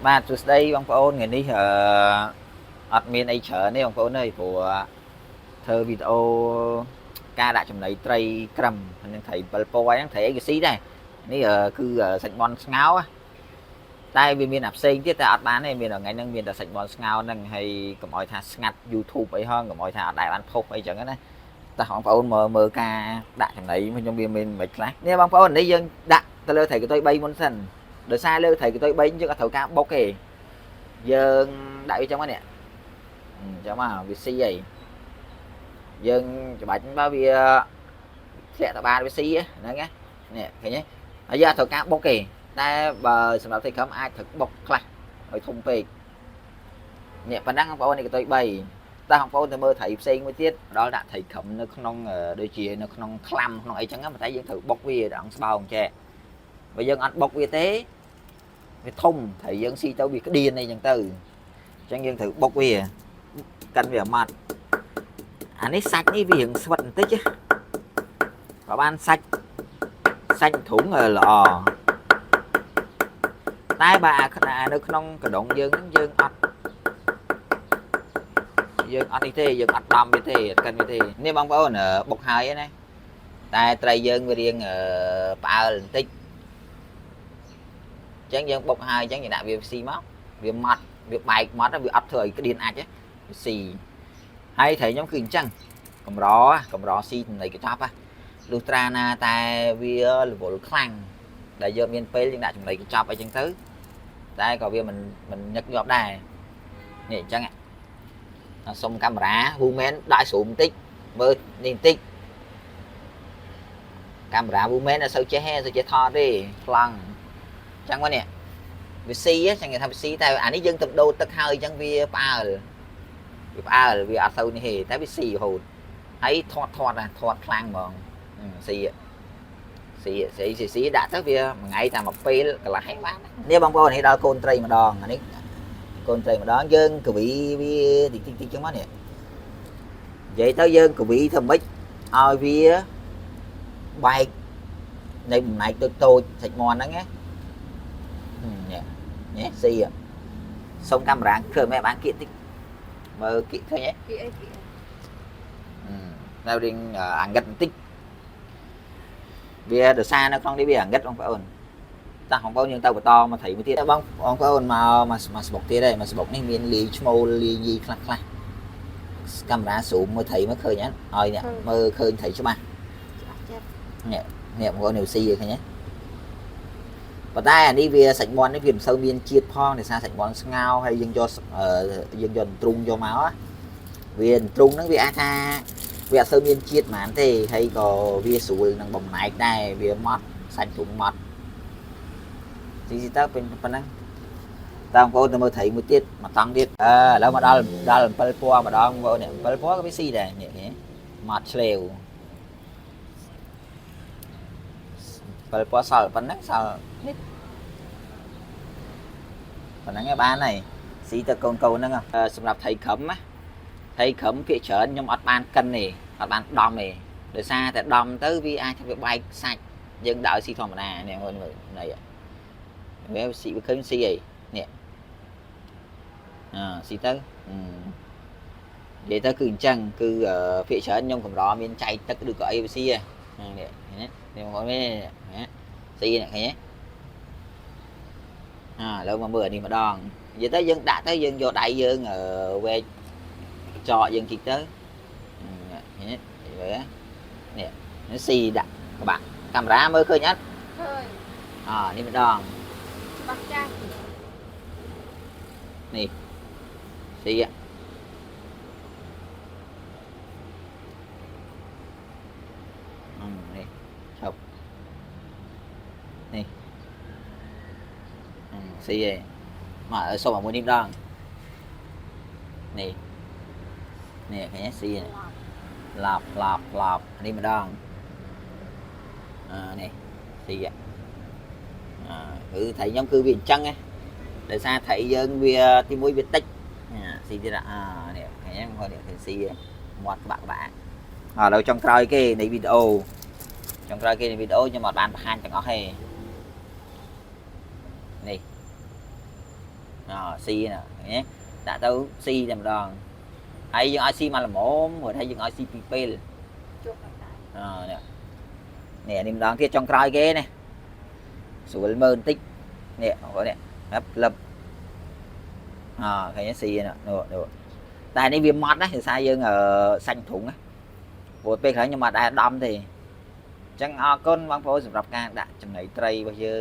បាទសួស្តីបងប្អូនថ្ងៃនេះអត់មានអីច្រើនទេបងប្អូនអើយព្រោះធ្វើវីដេអូការដាក់ចំណីត្រីក្រឹមនឹងត្រី7ពណ៌ហ្នឹងត្រីអីក៏ស៊ីដែរនេះគឺសាច់មាន់ស្ងោរតែវាមានអាផ្សេងទៀតតែអត់បានទេមានថ្ងៃហ្នឹងមានតែសាច់មាន់ស្ងោរហ្នឹងហើយកុំឲ្យថាស្ងាត់ YouTube អីហងកុំឲ្យថាអត់ដែរបានផុសអីចឹងណាតោះបងប្អូនមើលការដាក់ចំណីខ្ញុំវាមានមិនខ្លះនេះបងប្អូននេះយើងដាក់ទៅលើត្រីកតុយ3មុនសិនដោយសារលើត្រីកតុយ3យើងអត់ត្រូវការបុកទេយើងដាក់វាចឹងមកនេះចឹងមកវាស៊ីអីយើងច្បាច់បើវាធ្លាក់ទៅបានវាស៊ីហ្នឹងណានេះឃើញទេហើយយើងអត់ត្រូវការបុកទេតែបើសម្រាប់ត្រីក្រឹមអាចត្រូវបុកខ្លះឲ្យធំពេកនេះប៉ុណ្ណឹងបងប្អូននេះកតុយ3តែបងប្អូនទៅមើលត្រីផ្សេងមួយទៀតដល់ដាក់ត្រីក្រឹមនៅក្នុងដូចជានៅក្នុងក្លាំក្នុងអីចឹងតែយើងត្រូវបុកវាដល់អង្គស្បោងចែបើយើងអត់បុកវាទេវាធំត្រីយើងស៊ីទៅវាក្តៀនអីចឹងទៅអញ្ចឹងយើងត្រូវបុកវាកិនវាម៉ត់អានេះសាច់នេះវារៀងស្វិតបន្តិចបើបានសាច់ធុងល្អតែបើនៅក្នុងកណ្ដុងយើងអត់នេះទេយើងអត់ដំវាទេកិនវាទេនេះបងប្អូនបុកហើយណាតែត្រីយើងវារៀងផ្អើលបន្តិចអញ្ចឹងយើងបុកហើយអញ្ចឹងយើងដាក់វាស៊ីមកវាម៉ត់វាបែកម៉ត់វាអត់ធ្វើឲ្យក្តៀនអាចវាស៊ីហើយត្រីខ្ញុំគឺអញ្ចឹងកម្រស៊ីចំណីកញ្ចប់លុះត្រាណាតែវារវល់ខ្លាំងដែលយើងមានពេលយើងដាក់ចំណីកញ្ចប់អីចឹងទៅតែក៏វាមិនញឹកញាប់ដែរនេះអញ្ចឹងសុំកាមេរ៉ា Woman ដាក់ស្រូមបន្តិចមើលនេះបន្តិចកាមេរ៉ា Woman អត់សូវចេះថតទេប្លង់អញ្ចឹងមកនេះវាស៊ីចឹងគេថាវាស៊ីតែអានេះយើងទៅដូរទឹកហើយអញ្ចឹងវាផ្អើលវាអត់សូវនេះទេតែវាស៊ីរហូតហើយធាត់ខ្លាំងហ្មងស៊ីដាក់ទៅវាមួយថ្ងៃតែមួយពេលកន្លះហើយបាននេះបងប្អូននេះដល់កូនត្រីម្ដងអានេះកូនត្រីម្ដងយើងកវីវាតិចចឹងមកនេះនិយាយទៅយើងកវីធ្វើម៉េចឲ្យវាបែកនៅបំណែកតូចសាច់មាន់ហ្នឹងណានេះស៊ីសុំកាមេរ៉ាឃើញមែនបានគៀកតិចមើលគៀកឃើញទេគៀកអីនៅរៀងអាងឹតបន្តិចវាដោយសារនៅក្នុងនេះវាអាងឹតបងប្អូនតោះបងប្អូនយើងទៅបន្តមកត្រីមួយទៀតបងប្អូនមកស្បុកទៀតហើយមកស្បុកនេះមានលាយឈ្មោលលាយយីខ្លះកាមេរ៉ាស៊ូមមើលត្រីមកឃើញហ្នឹងឲ្យអ្នកមើលឃើញត្រីច្បាស់ចិត្តនេះបងប្អូននេះស៊ីឃើញទេប៉ុន្តែអានេះវាសាច់មាន់នេះវាមិនសូវមានជាតិផងដោយសារសាច់មាន់ស្ងោរហើយយើងយកទ្រូងយកមកវាទ្រូងហ្នឹងវាអាចថាវាអត់សូវមានជាតិហ្មងទេហើយក៏វាស្រួលនឹងបំណែកដែរវាម៉ត់សាច់ទ្រូងម៉ត់ស៊ីទៅពេញប៉ុណ្ណឹងតើបងប្អូនទៅមើលត្រីមួយទៀតមកតង់ទៀតឥឡូវមកដល់7ពណ៌ម្ដងបងប្អូននេះ7ពណ៌ក៏វាស៊ីដែរនេះម៉ត់ឆ្លេវ7ពណ៌សល់ប៉ុណ្ណឹងសល់នេះប៉ុណ្ណឹងឯងបានហើយស៊ីទៅកូនហ្នឹងសម្រាប់ត្រីក្រឹមណាត្រីក្រឹមភាគច្រើនខ្ញុំអត់បានកិនទេអត់បានដំទេដោយសារតែដំទៅវាអាចថាវាបែកសាច់យើងដាក់ឲ្យស៊ីធម្មតានេះមើលនេះវាស៊ីវាឃើញស៊ីអីនេះស៊ីទៅនិយាយទៅគឺអញ្ចឹងគឺភាគច្រើនខ្ញុំកម្រមានចែកទឹកឬក៏អីវាស៊ីនេះបងប្អូននេះស៊ីនេះឃើញទេឥឡូវមកមើលអានេះម្ដងនិយាយទៅយើងដាក់ទៅយើងយកដៃយើងវែកចកយើងជីកទៅនេះស៊ីដាក់ក្បាក់កាមេរ៉ាមើលឃើញអត់ឃើញនេះម្ដងច្បាស់ចាស់នេះស៊ីនេះឈប់នេះស៊ីឯងមកសុំឲ្យមួយនេះម្ដងនេះឃើញទេស៊ីឡប់នេះម្ដងនេះស៊ីគឺត្រីខ្ញុំគឺវាអញ្ចឹងដោយសារត្រីយើងវាទីមួយវាតិចស៊ីទៀតនេះឃើញទេបងប្អូននេះឃើញស៊ីមាត់ក្បាក់ឥឡូវចុងក្រោយគេនៃវីដេអូខ្ញុំអត់បានបង្ហាញទាំងអស់ទេនេះ ស៊ីណាដាក់ទៅស៊ីតែម្ដងហើយយើងឲ្យស៊ីមកល្មមព្រោះថាយើងឲ្យស៊ីពីរពេលនេះម្ដងទៀតចុងក្រោយគេនេះស្រួលមើលបន្តិចនេះបងប្អូននេះក្លឹបឃើញស៊ីនេះតែនេះវាម៉ត់ណាដោយសារយើងសាច់ធុងណាព្រោះពេលក្រោយខ្ញុំអត់ដែរដំទេអញ្ចឹងអរគុណបងប្អូនសម្រាប់ការដាក់ចំណីត្រីរបស់យើង